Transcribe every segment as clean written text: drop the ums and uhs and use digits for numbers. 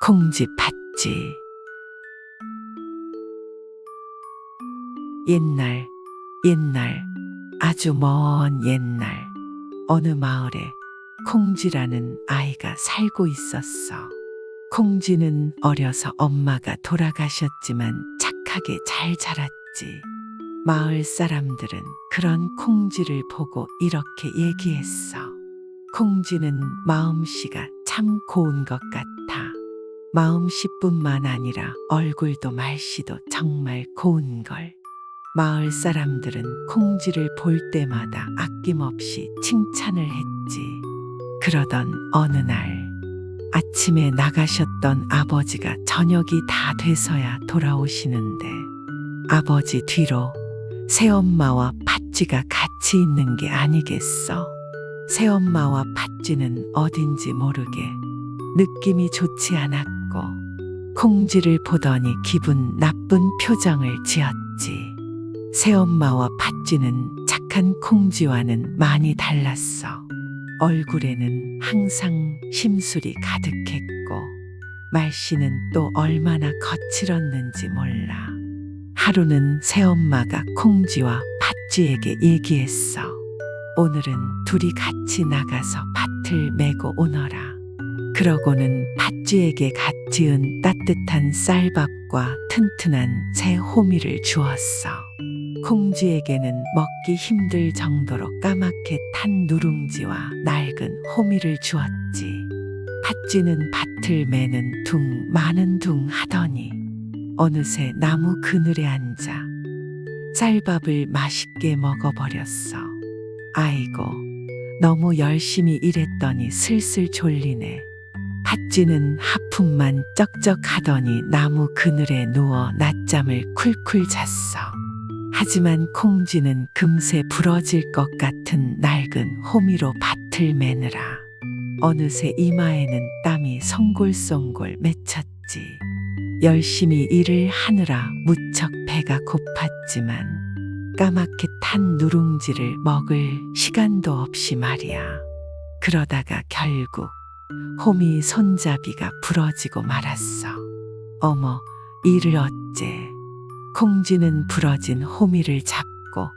콩쥐 팥쥐. 옛날, 옛날, 아주 먼 옛날, 어느 마을에 콩쥐라는 아이가 살고 있었어. 콩쥐는 어려서 엄마가 돌아가셨지만 착하게 잘 자랐지. 마을 사람들은 그런 콩쥐를 보고 이렇게 얘기했어. 콩쥐는 마음씨가 참 고운 것 같아. 마음씨뿐만 아니라 얼굴도 말씨도 정말 고운걸. 마을 사람들은 콩쥐를 볼 때마다 아낌없이 칭찬을 했지. 그러던 어느 날, 아침에 나가셨던 아버지가 저녁이 다 돼서야 돌아오시는데, 아버지 뒤로 새엄마와 팥쥐가 같이 있는 게 아니겠어. 새엄마와 팥쥐는 어딘지 모르게 느낌이 좋지 않았고, 콩쥐를 보더니 기분 나쁜 표정을 지었지. 새엄마와 팥쥐는 착한 콩쥐와는 많이 달랐어. 얼굴에는 항상 심술이 가득했고, 말씨는 또 얼마나 거칠었는지 몰라. 하루는 새엄마가 콩쥐와 팥쥐에게 얘기했어. 오늘은 둘이 같이 나가서 밭을 메고 오너라. 그러고는 팥쥐에게 갓 지은 따뜻한 쌀밥과 튼튼한 새 호미를 주었어. 콩쥐에게는 먹기 힘들 정도로 까맣게 탄 누룽지와 낡은 호미를 주었지. 팥쥐는 밭을 메는 둥 마는 둥 하더니 어느새 나무 그늘에 앉아 쌀밥을 맛있게 먹어버렸어. 아이고, 너무 열심히 일했더니 슬슬 졸리네. 팥쥐는 하품만 쩍쩍 하더니 나무 그늘에 누워 낮잠을 쿨쿨 잤어. 하지만 콩쥐는 금세 부러질 것 같은 낡은 호미로 밭을 메느라 어느새 이마에는 땀이 송골송골 맺혔지. 열심히 일을 하느라 무척 배가 고팠지만 까맣게 탄 누룽지를 먹을 시간도 없이 말이야. 그러다가 결국 호미 손잡이가 부러지고 말았어. 어머, 이를 어째. 콩쥐는 부러진 호미를 잡고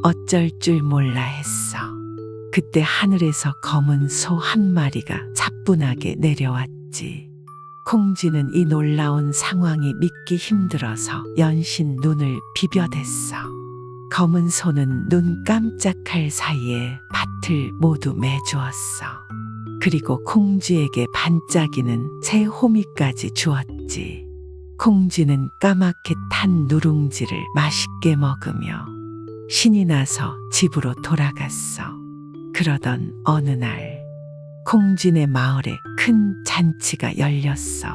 어쩔 줄 몰라 했어. 그때 하늘에서 검은 소 한 마리가 차분하게 내려왔지. 콩쥐는 이 놀라운 상황이 믿기 힘들어서 연신 눈을 비벼댔어. 검은 소는 눈 깜짝할 사이에 밭을 모두 메주었어. 그리고 콩쥐에게 반짝이는 새 호미까지 주었지. 콩쥐는 까맣게 탄 누룽지를 맛있게 먹으며 신이 나서 집으로 돌아갔어. 그러던 어느 날, 콩쥐네 마을에 큰 잔치가 열렸어.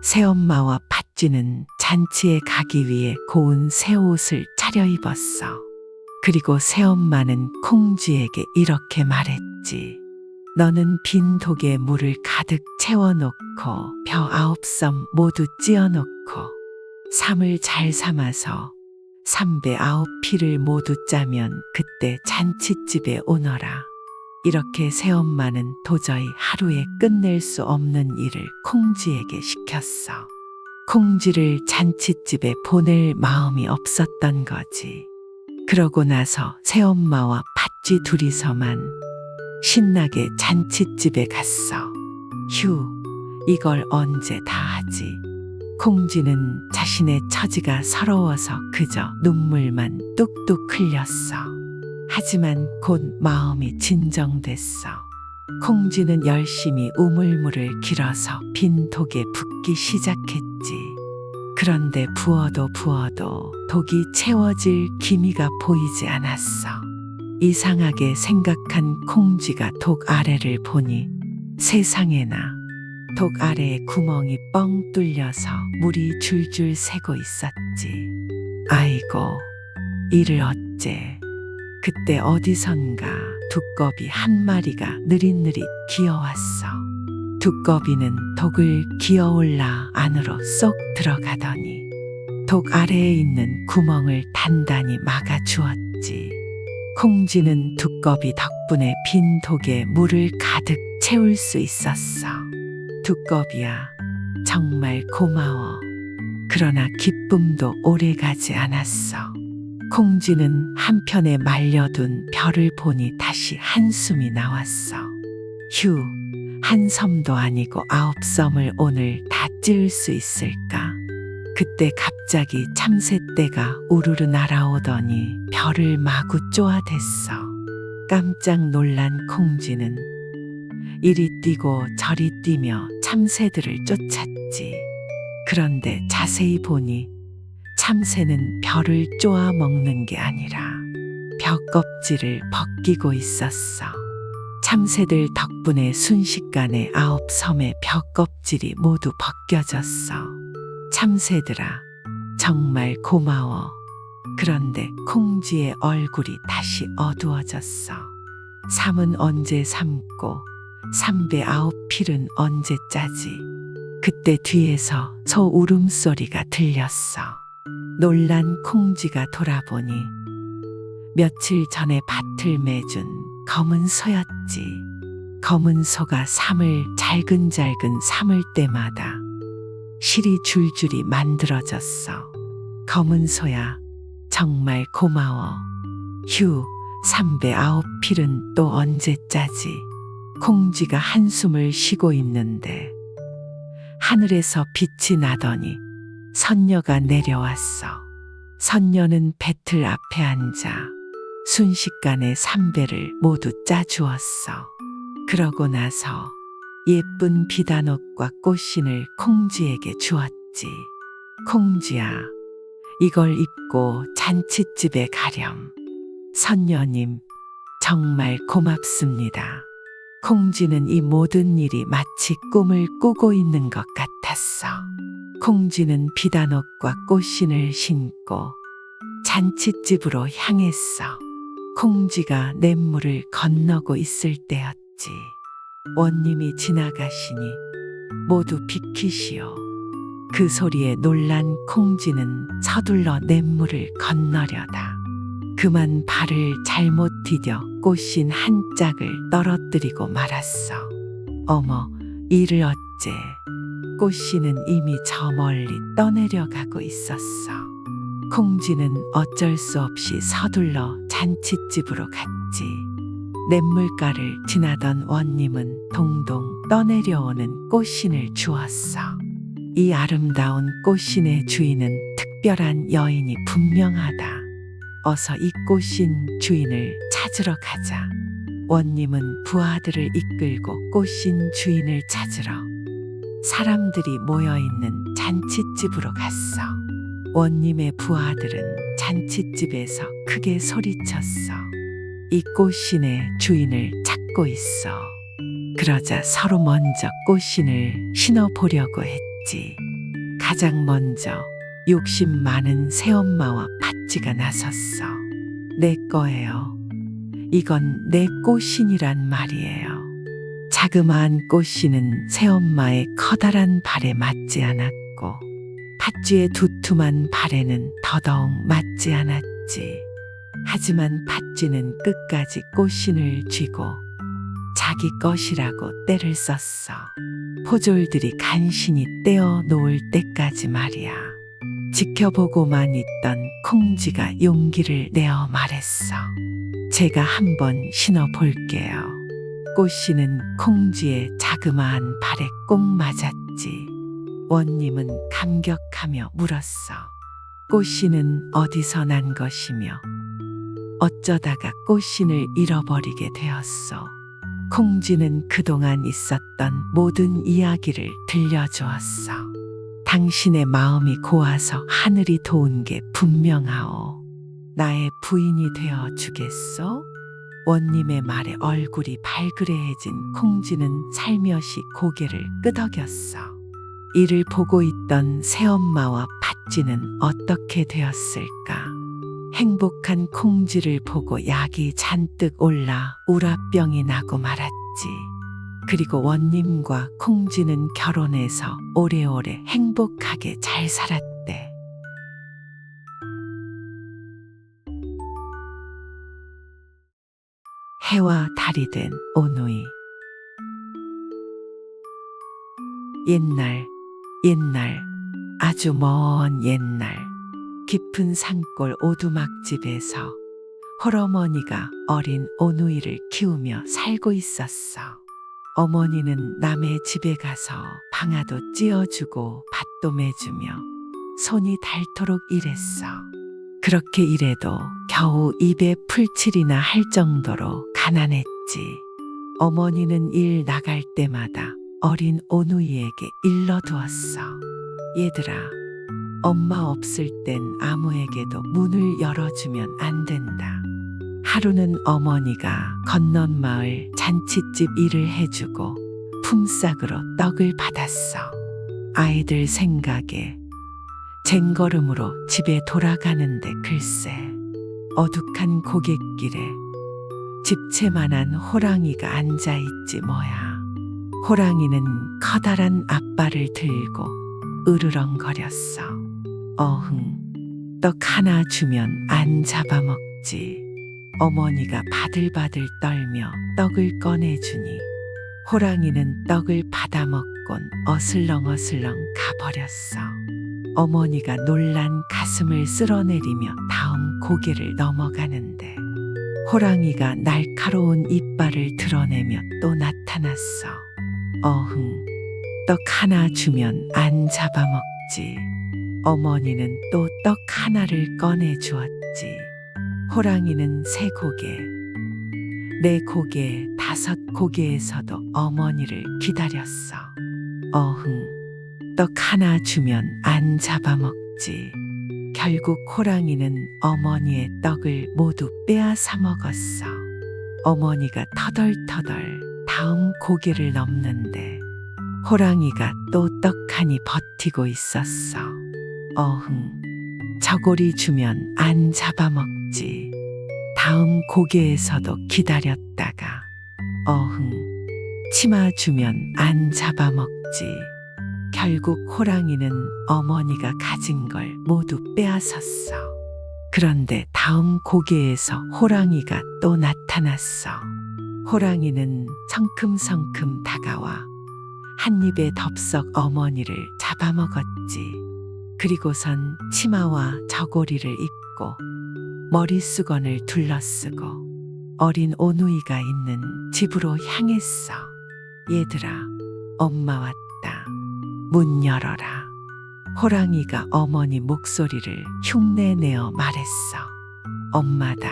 새엄마와 팥쥐는 잔치에 가기 위해 고운 새 옷을 차려입었어. 그리고 새엄마는 콩쥐에게 이렇게 말했지. 너는 빈 독에 물을 가득 채워놓고 벼 9섬 모두 찧어놓고 삼을 잘 삼아서 삼배 9피를 모두 짜면 그때 잔칫집에 오너라. 이렇게 새엄마는 도저히 하루에 끝낼 수 없는 일을 콩쥐에게 시켰어. 콩쥐를 잔칫집에 보낼 마음이 없었던 거지. 그러고 나서 새엄마와 팥쥐 둘이서만 신나게 잔칫집에 갔어. 휴, 이걸 언제 다 하지? 콩쥐는 자신의 처지가 서러워서 그저 눈물만 뚝뚝 흘렸어. 하지만 곧 마음이 진정됐어. 콩쥐는 열심히 우물물을 길어서 빈 독에 붓기 시작했지. 그런데 부어도 부어도 독이 채워질 기미가 보이지 않았어. 이상하게 생각한 콩쥐가 독 아래를 보니 세상에나 독 아래에 구멍이 뻥 뚫려서 물이 줄줄 새고 있었지. 아이고, 이를 어째. 그때 어디선가 두꺼비 한 마리가 느릿느릿 기어왔어. 두꺼비는 독을 기어올라 안으로 쏙 들어가더니 독 아래에 있는 구멍을 단단히 막아주었지. 콩쥐는 두꺼비 덕분에 빈 독에 물을 가득 채울 수 있었어. 두꺼비야, 정말 고마워. 그러나 기쁨도 오래가지 않았어. 콩쥐는 한편에 말려둔 별을 보니 다시 한숨이 나왔어. 휴, 한 섬도 아니고 9섬을 오늘 다 찌을 수 있을까? 그때 갑자기 참새떼가 우르르 날아오더니 별을 마구 쪼아댔어. 깜짝 놀란 콩쥐는 이리 뛰고 저리 뛰며 참새들을 쫓았지. 그런데 자세히 보니 참새는 별을 쪼아 먹는 게 아니라 벼껍질을 벗기고 있었어. 참새들 덕분에 순식간에 9섬의 벼껍질이 모두 벗겨졌어. 참새들아, 정말 고마워. 그런데 콩쥐의 얼굴이 다시 어두워졌어. 삼은 언제 삼고 3배 9필은 언제 짜지? 그때 뒤에서 소 울음소리가 들렸어. 놀란 콩쥐가 돌아보니 며칠 전에 밭을 매준 검은 소였지. 검은 소가 삶을 잘근잘근 삶을 때마다 실이 줄줄이 만들어졌어. 검은 소야, 정말 고마워. 휴, 3배 9필은 또 언제 짜지? 콩쥐가 한숨을 쉬고 있는데 하늘에서 빛이 나더니 선녀가 내려왔어. 선녀는 배틀 앞에 앉아 순식간에 3배를 모두 짜주었어. 그러고 나서 예쁜 비단옷과 꽃신을 콩쥐에게 주었지. 콩쥐야, 이걸 입고 잔칫집에 가렴. 선녀님, 정말 고맙습니다. 콩쥐는 이 모든 일이 마치 꿈을 꾸고 있는 것 같았어. 콩쥐는 비단옷과 꽃신을 신고 잔칫집으로 향했어. 콩쥐가 냇물을 건너고 있을 때였지. 원님이 지나가시니 모두 비키시오. 그 소리에 놀란 콩쥐는 서둘러 냇물을 건너려다 그만 발을 잘못 디뎌 꽃신 한 짝을 떨어뜨리고 말았어. 어머, 이를 어째. 꽃신은 이미 저 멀리 떠내려가고 있었어. 콩쥐는 어쩔 수 없이 서둘러 잔칫집으로 갔지. 냇물가를 지나던 원님은 동동 떠내려오는 꽃신을 주었어. 이 아름다운 꽃신의 주인은 특별한 여인이 분명하다. 어서 이 꽃신 주인을 찾으러 가자. 원님은 부하들을 이끌고 꽃신 주인을 찾으러 사람들이 모여있는 잔칫집으로 갔어. 원님의 부하들은 잔칫집에서 크게 소리쳤어. 이 꽃신의 주인을 찾고 있어. 그러자 서로 먼저 꽃신을 신어보려고 했지. 가장 먼저 욕심 많은 새엄마와 팥쥐가 나섰어. 내 거예요. 이건 내 꽃신이란 말이에요. 자그마한 꽃신은 새엄마의 커다란 발에 맞지 않았고 팥쥐의 두툼한 발에는 더더욱 맞지 않았지. 하지만 팥쥐는 끝까지 꽃신을 쥐고 자기 것이라고 떼를 썼어. 포졸들이 간신히 떼어 놓을 때까지 말이야. 지켜보고만 있던 콩쥐가 용기를 내어 말했어. 제가 한번 신어볼게요. 꽃신은 콩쥐의 자그마한 발에 꼭 맞았지. 원님은 감격하며 물었어. 꽃신은 어디서 난 것이며 어쩌다가 꽃신을 잃어버리게 되었소. 콩쥐는 그동안 있었던 모든 이야기를 들려주었어. 당신의 마음이 고와서 하늘이 도운 게 분명하오. 나의 부인이 되어 주겠소? 원님의 말에 얼굴이 발그레해진 콩쥐는 살며시 고개를 끄덕였어. 이를 보고 있던 새엄마와 팥쥐는 어떻게 되었을까? 행복한 콩쥐를 보고 약이 잔뜩 올라 우라병이 나고 말았지. 그리고 원님과 콩쥐는 결혼해서 오래오래 행복하게 잘 살았대. 해와 달이 된 오누이. 옛날 옛날, 아주 먼 옛날, 깊은 산골 오두막집에서 홀어머니가 어린 오누이를 키우며 살고 있었어. 어머니는 남의 집에 가서 방아도 찧어주고 밭도 매주며 손이 닳도록 일했어. 그렇게 일해도 겨우 입에 풀칠이나 할 정도로 가난했지. 어머니는 일 나갈 때마다 어린 오누이에게 일러두었어. 얘들아, 엄마 없을 땐 아무에게도 문을 열어주면 안 된다. 하루는 어머니가 건넌 마을 잔칫집 일을 해주고 품삯으로 떡을 받았어. 아이들 생각에 쟁걸음으로 집에 돌아가는데 글쎄, 어둑한 고갯길에 집채만한 호랑이가 앉아있지 뭐야. 호랑이는 커다란 앞발을 들고 으르렁거렸어. 어흥, 떡 하나 주면 안 잡아먹지. 어머니가 바들바들 떨며 떡을 꺼내주니 호랑이는 떡을 받아먹곤 어슬렁어슬렁 가버렸어. 어머니가 놀란 가슴을 쓸어내리며 다음 고개를 넘어가는데 호랑이가 날카로운 이빨을 드러내며 또 나타났어. 어흥, 떡 하나 주면 안 잡아먹지. 어머니는 또 떡 하나를 꺼내주었지. 호랑이는 세 고개, 네 고개, 다섯 고개에서도 어머니를 기다렸어. 어흥, 떡 하나 주면 안 잡아먹지. 결국 호랑이는 어머니의 떡을 모두 빼앗아 먹었어. 어머니가 터덜터덜 다음 고개를 넘는데 호랑이가 또 떡하니 버티고 있었어. 어흥, 저고리 주면 안 잡아먹지. 다음 고개에서도 기다렸다가 어흥, 치마 주면 안 잡아먹지. 결국 호랑이는 어머니가 가진 걸 모두 빼앗았어. 그런데 다음 고개에서 호랑이가 또 나타났어. 호랑이는 성큼성큼 다가와 한 입에 덥석 어머니를 잡아먹었지. 그리고선 치마와 저고리를 입고 머리수건을 둘러쓰고 어린 오누이가 있는 집으로 향했어. 얘들아, 엄마 왔다. 문 열어라. 호랑이가 어머니 목소리를 흉내내어 말했어. 엄마다.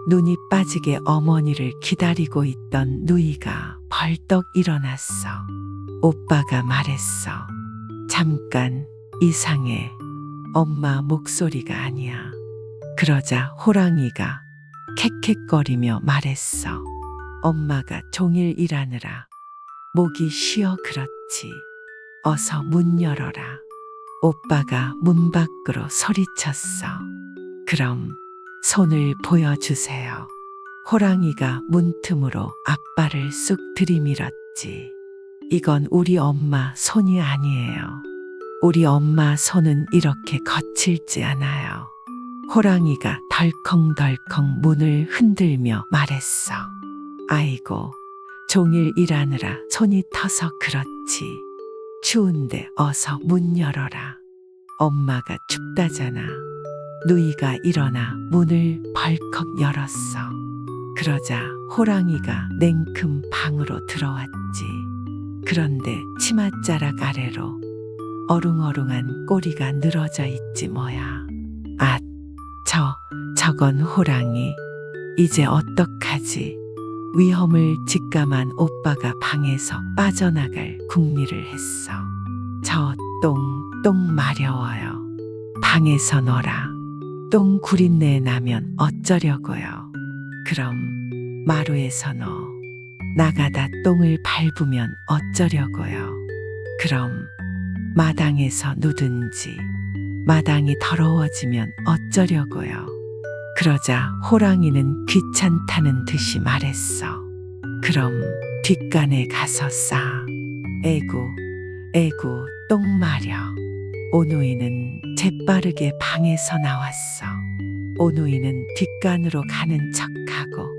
눈이 빠지게 어머니를 기다리고 있던 누이가 벌떡 일어났어. 오빠가 말했어. 잠깐, 이상해. 엄마 목소리가 아니야. 그러자 호랑이가 캑캑거리며 말했어. 엄마가 종일 일하느라 목이 쉬어 그렇지. 어서 문 열어라. 오빠가 문 밖으로 소리쳤어. 그럼 손을 보여주세요. 호랑이가 문틈으로 앞발을 쑥 들이밀었지. 이건 우리 엄마 손이 아니에요. 우리 엄마 손은 이렇게 거칠지 않아요. 호랑이가 덜컹덜컹 문을 흔들며 말했어. 아이고, 종일 일하느라 손이 터서 그렇지. 추운데 어서 문 열어라. 엄마가 춥다잖아. 누이가 일어나 문을 벌컥 열었어. 그러자 호랑이가 냉큼 방으로 들어왔지. 그런데 치맛자락 아래로 어룽어룽한 꼬리가 늘어져 있지 뭐야. 아, 저건 호랑이. 이제 어떡하지? 위험을 직감한 오빠가 방에서 빠져나갈 궁리를 했어. 저 똥 마려워요. 방에서 놀아. 똥 구린내 나면 어쩌려고요. 그럼 마루에서 나가다 똥을 밟으면 어쩌려고요. 그럼 마당에서 누든지. 마당이 더러워지면 어쩌려고요. 그러자 호랑이는 귀찮다는 듯이 말했어. 그럼 뒷간에 가서 싸. 에구, 똥 마려. 오누이는 재빠르게 방에서 나왔어. 오누이는 뒷간으로 가는 척하고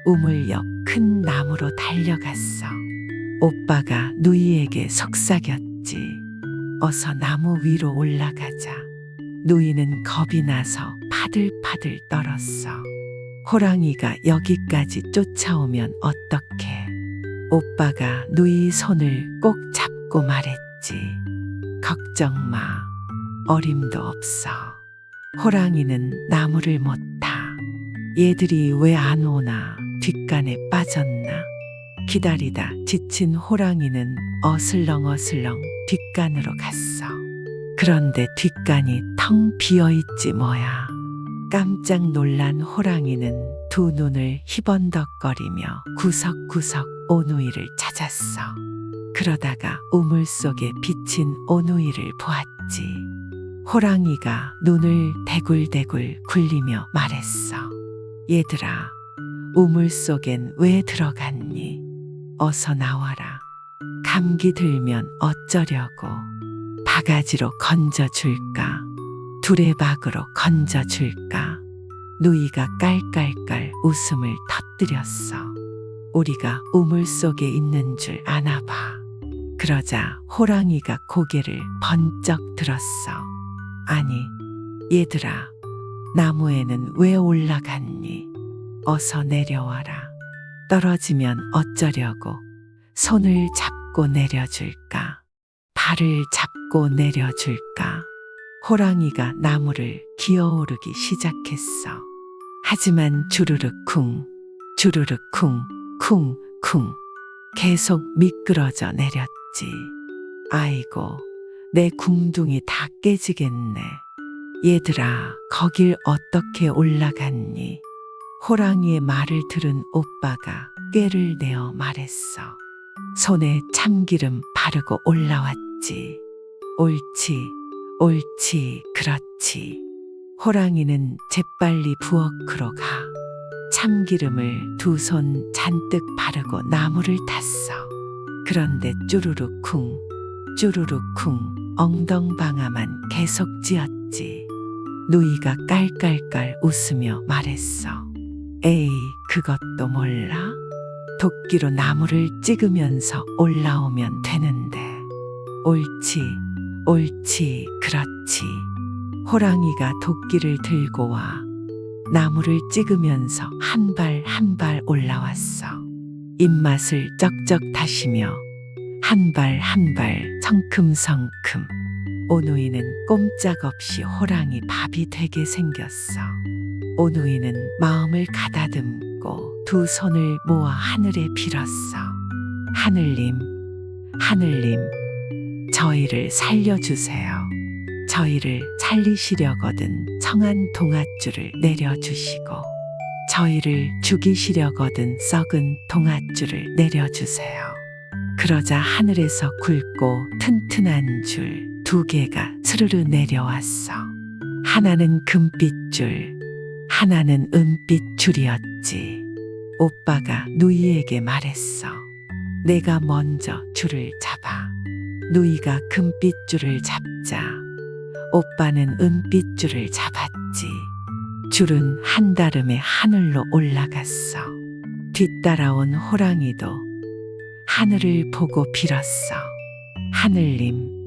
우물 옆 큰 나무로 달려갔어. 오빠가 누이에게 속삭였지. 어서 나무 위로 올라가자. 누이는 겁이 나서 파들파들 떨었어. 호랑이가 여기까지 쫓아오면 어떡해. 오빠가 누이 손을 꼭 잡고 말했지. 걱정 마. 어림도 없어. 호랑이는 나무를 못 타. 얘들이 왜 안 오나 뒷간에 빠졌나. 기다리다 지친 호랑이는 어슬렁어슬렁 뒷간으로 갔어. 그런데 뒷간이 텅 비어있지 뭐야. 깜짝 놀란 호랑이는 두 눈을 희번덕거리며 구석구석 오누이를 찾았어. 그러다가 우물 속에 비친 오누이를 보았지. 호랑이가 눈을 대굴대굴 굴리며 말했어. 얘들아, 우물 속엔 왜 들어갔니? 어서 나와라. 감기 들면 어쩌려고. 바가지로 건져줄까? 두레박으로 건져줄까? 누이가 깔깔깔 웃음을 터뜨렸어. 우리가 우물 속에 있는 줄 아나 봐. 그러자 호랑이가 고개를 번쩍 들었어. 아니, 얘들아, 나무에는 왜 올라갔니? 어서 내려와라. 떨어지면 어쩌려고. 손을 잡고 내려줄까? 발을 잡고 내려줄까? 호랑이가 나무를 기어오르기 시작했어. 하지만 주르륵 쿵, 주르륵 쿵, 쿵, 쿵 계속 미끄러져 내렸지. 아이고, 내 궁둥이 다 깨지겠네. 얘들아, 거길 어떻게 올라갔니? 호랑이의 말을 들은 오빠가 꾀를 내어 말했어. 손에 참기름 바르고 올라왔지. 옳지, 옳지, 그렇지. 호랑이는 재빨리 부엌으로 가. 참기름을 두 손 잔뜩 바르고 나무를 탔어. 그런데 쭈루룩 쿵, 쭈루룩 쿵 엉덩방아만 계속 찧었지. 누이가 깔깔깔 웃으며 말했어. 에이, 그것도 몰라? 도끼로 나무를 찍으면서 올라오면 되는데. 옳지, 옳지, 그렇지. 호랑이가 도끼를 들고 와 나무를 찍으면서 한 발 한 발 올라왔어. 입맛을 쩍쩍 다시며 한 발 한 발 성큼성큼. 오누이는 꼼짝없이 호랑이 밥이 되게 생겼어. 오누이는 마음을 가다듬고 두 손을 모아 하늘에 빌었어. 하늘님, 하늘님, 저희를 살려주세요. 저희를 살리시려거든 청한 동아줄을 내려주시고 저희를 죽이시려거든 썩은 동아줄을 내려주세요. 그러자 하늘에서 굵고 튼튼한 줄 두 개가 스르르 내려왔어. 하나는 금빛줄, 하나는 은빛줄이었지. 오빠가 누이에게 말했어. 내가 먼저 줄을 잡아. 누이가 금빛줄을 잡자 오빠는 은빛줄을 잡았지. 줄은 한다름에 하늘로 올라갔어. 뒤따라온 호랑이도 하늘을 보고 빌었어. 하늘님,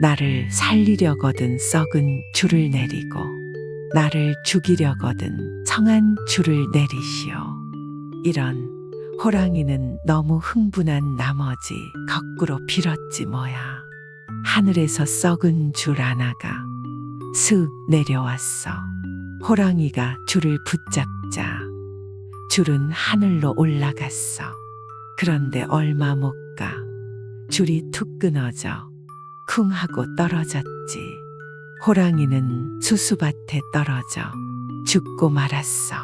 나를 살리려거든 썩은 줄을 내리고 나를 죽이려거든 청한 줄을 내리시오. 이런 호랑이는 너무 흥분한 나머지 거꾸로 빌었지 뭐야. 하늘에서 썩은 줄 하나가 슥 내려왔어. 호랑이가 줄을 붙잡자 줄은 하늘로 올라갔어. 그런데 얼마 못 가 줄이 툭 끊어져 쿵 하고 떨어졌지. 호랑이는 수수밭에 떨어져 죽고 말았어.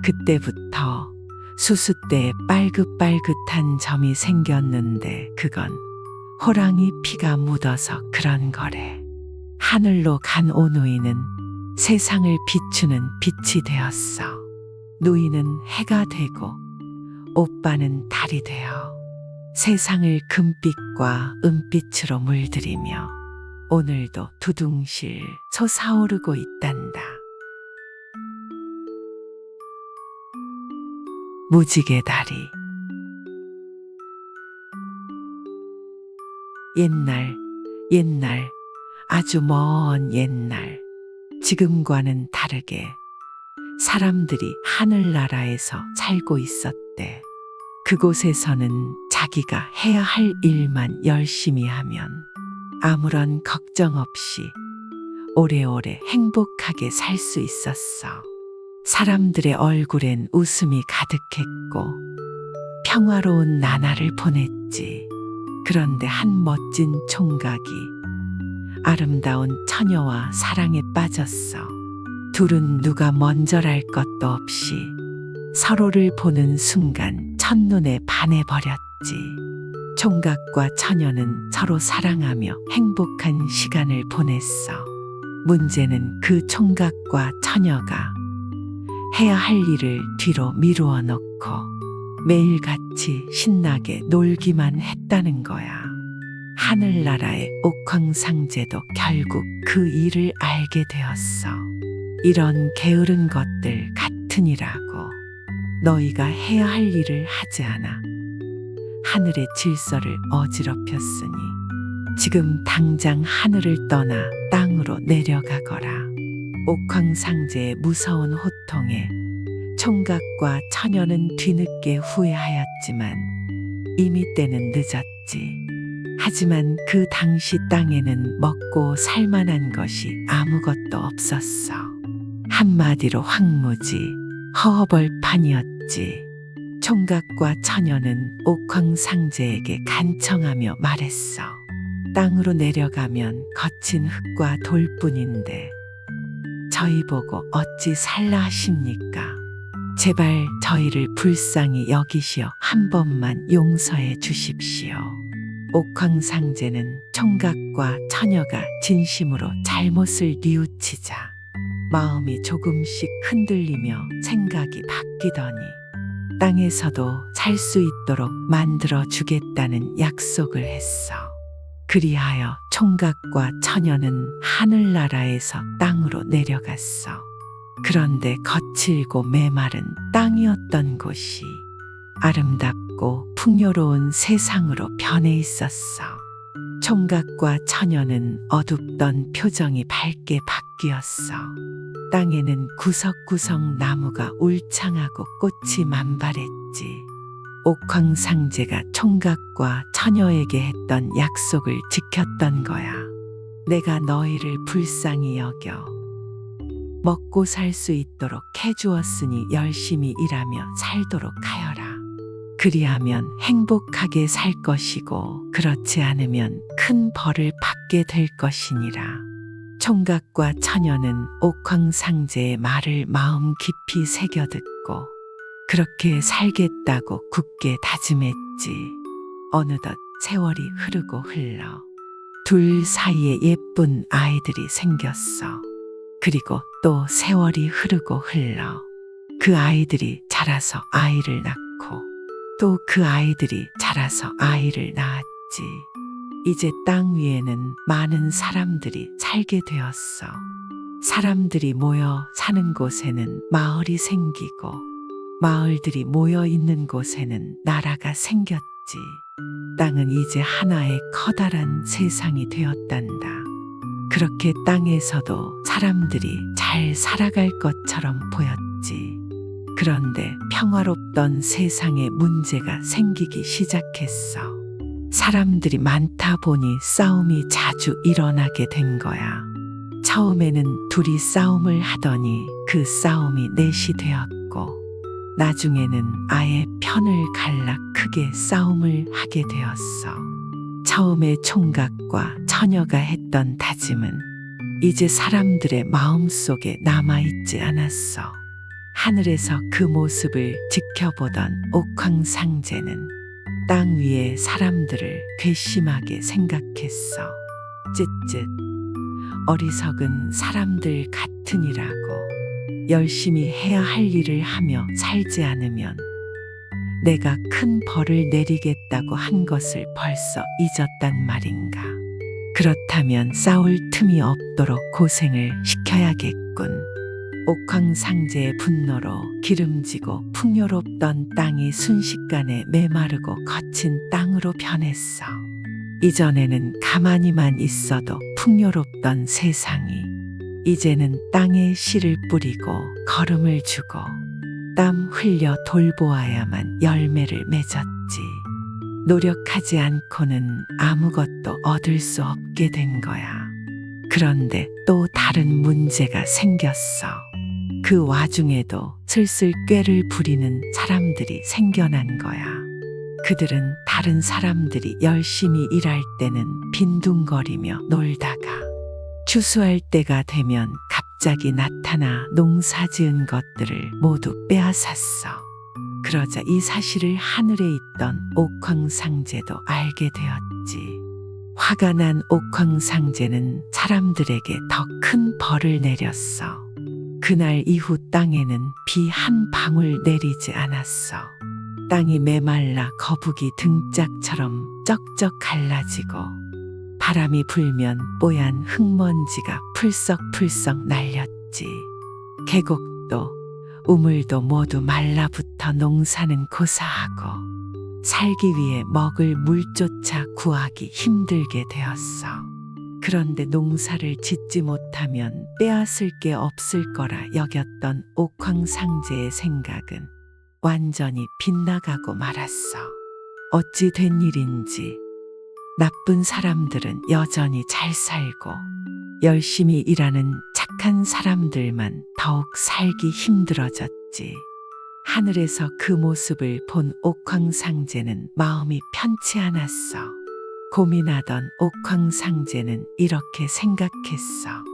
그때부터 수수대에 빨긋빨긋한 점이 생겼는데 그건 호랑이 피가 묻어서 그런 거래. 하늘로 간 오누이는 세상을 비추는 빛이 되었어. 누이는 해가 되고 오빠는 달이 되어 세상을 금빛과 은빛으로 물들이며 오늘도 두둥실 솟아오르고 있단다. 무지개 다리. 옛날 옛날, 아주 먼 옛날, 지금과는 다르게 사람들이 하늘나라에서 살고 있었대. 그곳에서는 자기가 해야 할 일만 열심히 하면 아무런 걱정 없이 오래오래 행복하게 살 수 있었어. 사람들의 얼굴엔 웃음이 가득했고 평화로운 나날을 보냈지. 그런데 한 멋진 총각이 아름다운 처녀와 사랑에 빠졌어. 둘은 누가 먼저랄 것도 없이 서로를 보는 순간 첫눈에 반해버렸지. 총각과 처녀는 서로 사랑하며 행복한 시간을 보냈어. 문제는 그 총각과 처녀가 해야 할 일을 뒤로 미루어 놓고 매일같이 신나게 놀기만 했다는 거야. 하늘나라의 옥황상제도 결국 그 일을 알게 되었어. 이런 게으른 것들 같으니라고. 너희가 해야 할 일을 하지 않아 하늘의 질서를 어지럽혔으니 지금 당장 하늘을 떠나 땅으로 내려가거라. 옥황상제의 무서운 호통에 총각과 처녀는 뒤늦게 후회하였지만 이미 때는 늦었지. 하지만 그 당시 땅에는 먹고 살만한 것이 아무것도 없었어. 한마디로 황무지, 허허벌판이었지. 총각과 처녀는 옥황상제에게 간청하며 말했어. 땅으로 내려가면 거친 흙과 돌뿐인데 저희 보고 어찌 살라 하십니까? 제발 저희를 불쌍히 여기시어 한 번만 용서해 주십시오. 옥황상제는 총각과 처녀가 진심으로 잘못을 뉘우치자 마음이 조금씩 흔들리며 생각이 바뀌더니 땅에서도 살 수 있도록 만들어 주겠다는 약속을 했어. 그리하여 총각과 처녀는 하늘나라에서 땅으로 내려갔어. 그런데 거칠고 메마른 땅이었던 곳이 아름답고 풍요로운 세상으로 변해 있었어. 총각과 처녀는 어둡던 표정이 밝게 바뀌었어. 땅에는 구석구석 나무가 울창하고 꽃이 만발했지. 옥황상제가 총각과 처녀에게 했던 약속을 지켰던 거야. 내가 너희를 불쌍히 여겨 먹고 살 수 있도록 해주었으니 열심히 일하며 살도록 하여라. 그리하면 행복하게 살 것이고 그렇지 않으면 큰 벌을 받게 될 것이니라. 총각과 처녀는 옥황상제의 말을 마음 깊이 새겨듣고 그렇게 살겠다고 굳게 다짐했지. 어느덧 세월이 흐르고 흘러 둘 사이에 예쁜 아이들이 생겼어. 그리고 또 세월이 흐르고 흘러 그 아이들이 자라서 아이를 낳고 또 그 아이들이 자라서 아이를 낳았지. 이제 땅 위에는 많은 사람들이 살게 되었어. 사람들이 모여 사는 곳에는 마을이 생기고 마을들이 모여 있는 곳에는 나라가 생겼지. 땅은 이제 하나의 커다란 세상이 되었단다. 그렇게 땅에서도 사람들이 잘 살아갈 것처럼 보였지. 그런데 평화롭던 세상에 문제가 생기기 시작했어. 사람들이 많다 보니 싸움이 자주 일어나게 된 거야. 처음에는 둘이 싸움을 하더니 그 싸움이 넷이 되었고 나중에는 아예 편을 갈라 크게 싸움을 하게 되었어. 처음에 총각과 처녀가 했던 다짐은 이제 사람들의 마음속에 남아있지 않았어. 하늘에서 그 모습을 지켜보던 옥황상제는 땅 위의 사람들을 괘씸하게 생각했어. 쯧쯧 어리석은 사람들 같으니라고. 열심히 해야 할 일을 하며 살지 않으면 내가 큰 벌을 내리겠다고 한 것을 벌써 잊었단 말인가. 그렇다면 싸울 틈이 없도록 고생을 시켜야겠군. 옥황상제의 분노로 기름지고 풍요롭던 땅이 순식간에 메마르고 거친 땅으로 변했어. 이전에는 가만히만 있어도 풍요롭던 세상이 이제는 땅에 씨를 뿌리고 거름을 주고 땀 흘려 돌보아야만 열매를 맺었지. 노력하지 않고는 아무것도 얻을 수 없게 된 거야. 그런데 또 다른 문제가 생겼어. 그 와중에도 슬슬 꾀를 부리는 사람들이 생겨난 거야. 그들은 다른 사람들이 열심히 일할 때는 빈둥거리며 놀다가 추수할 때가 되면 갑자기 나타나 농사 지은 것들을 모두 빼앗았어. 그러자 이 사실을 하늘에 있던 옥황상제도 알게 되었지. 화가 난 옥황상제는 사람들에게 더 큰 벌을 내렸어. 그날 이후 땅에는 비 한 방울 내리지 않았어. 땅이 메말라 거북이 등짝처럼 쩍쩍 갈라지고 바람이 불면 뽀얀 흙먼지가 풀썩풀썩 날렸지. 계곡도 우물도 모두 말라붙어 농사는 고사하고 살기 위해 먹을 물조차 구하기 힘들게 되었어. 그런데 농사를 짓지 못하면 빼앗을 게 없을 거라 여겼던 옥황상제의 생각은 완전히 빗나가고 말았어. 어찌 된 일인지 나쁜 사람들은 여전히 잘 살고 열심히 일하는 착한 사람들만 더욱 살기 힘들어졌지. 하늘에서 그 모습을 본 옥황상제는 마음이 편치 않았어. 고민하던 옥황상제는 이렇게 생각했어.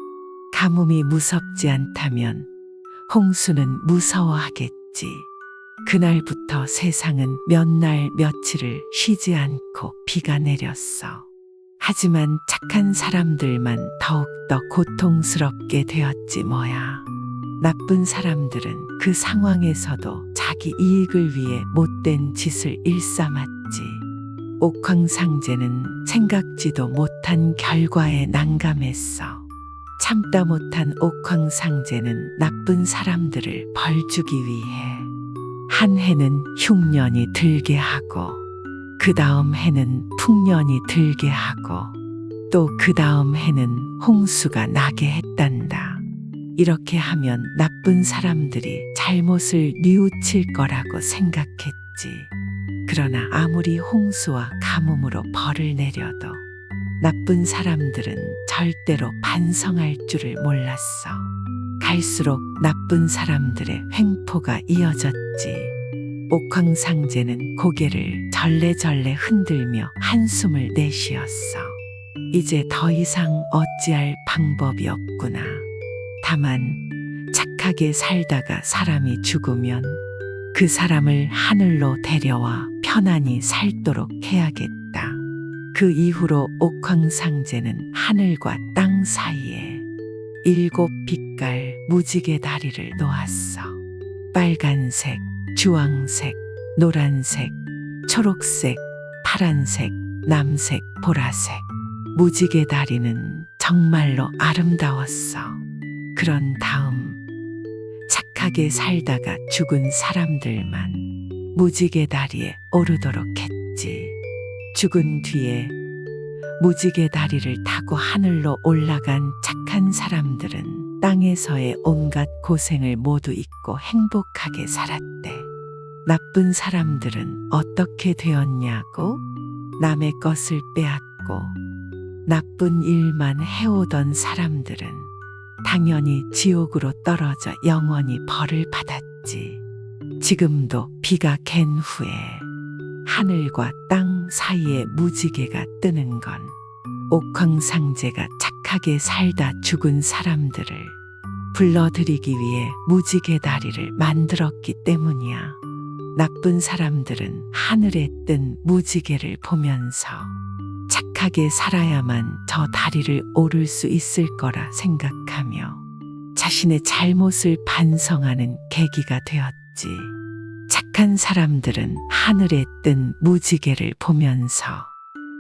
가뭄이 무섭지 않다면 홍수는 무서워하겠지. 그날부터 세상은 몇 날 며칠을 쉬지 않고 비가 내렸어. 하지만 착한 사람들만 더욱더 고통스럽게 되었지 뭐야. 나쁜 사람들은 그 상황에서도 자기 이익을 위해 못된 짓을 일삼았지. 옥황상제는 생각지도 못한 결과에 난감했어. 참다 못한 옥황상제는 나쁜 사람들을 벌주기 위해 한 해는 흉년이 들게 하고 그 다음 해는 풍년이 들게 하고 또 그 다음 해는 홍수가 나게 했단다. 이렇게 하면 나쁜 사람들이 잘못을 뉘우칠 거라고 생각했지. 그러나 아무리 홍수와 가뭄으로 벌을 내려도 나쁜 사람들은 절대로 반성할 줄을 몰랐어. 갈수록 나쁜 사람들의 횡포가 이어졌지. 옥황상제는 고개를 절레절레 흔들며 한숨을 내쉬었어. 이제 더 이상 어찌할 방법이 없구나. 다만 착하게 살다가 사람이 죽으면 그 사람을 하늘로 데려와 편안히 살도록 해야겠다. 그 이후로 옥황상제는 하늘과 땅 사이에 7 빛깔 무지개 다리를 놓았어. 빨간색, 주황색, 노란색, 초록색, 파란색, 남색, 보라색. 무지개 다리는 정말로 아름다웠어. 그런 다음 착하게 살다가 죽은 사람들만 무지개 다리에 오르도록 했지. 죽은 뒤에 무지개 다리를 타고 하늘로 올라간 착한 사람들은 땅에서의 온갖 고생을 모두 잊고 행복하게 살았대. 나쁜 사람들은 어떻게 되었냐고? 남의 것을 빼앗고 나쁜 일만 해오던 사람들은 당연히 지옥으로 떨어져 영원히 벌을 받았지. 지금도 비가 갠 후에 하늘과 땅 사이에 무지개가 뜨는 건 옥황상제가 착하게 살다 죽은 사람들을 불러들이기 위해 무지개 다리를 만들었기 때문이야. 나쁜 사람들은 하늘에 뜬 무지개를 보면서 착하게 살아야만 저 다리를 오를 수 있을 거라 생각하며 자신의 잘못을 반성하는 계기가 되었지. 착한 사람들은 하늘에 뜬 무지개를 보면서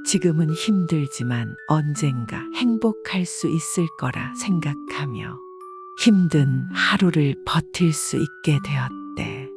지금은 힘들지만 언젠가 행복할 수 있을 거라 생각하며 힘든 하루를 버틸 수 있게 되었대.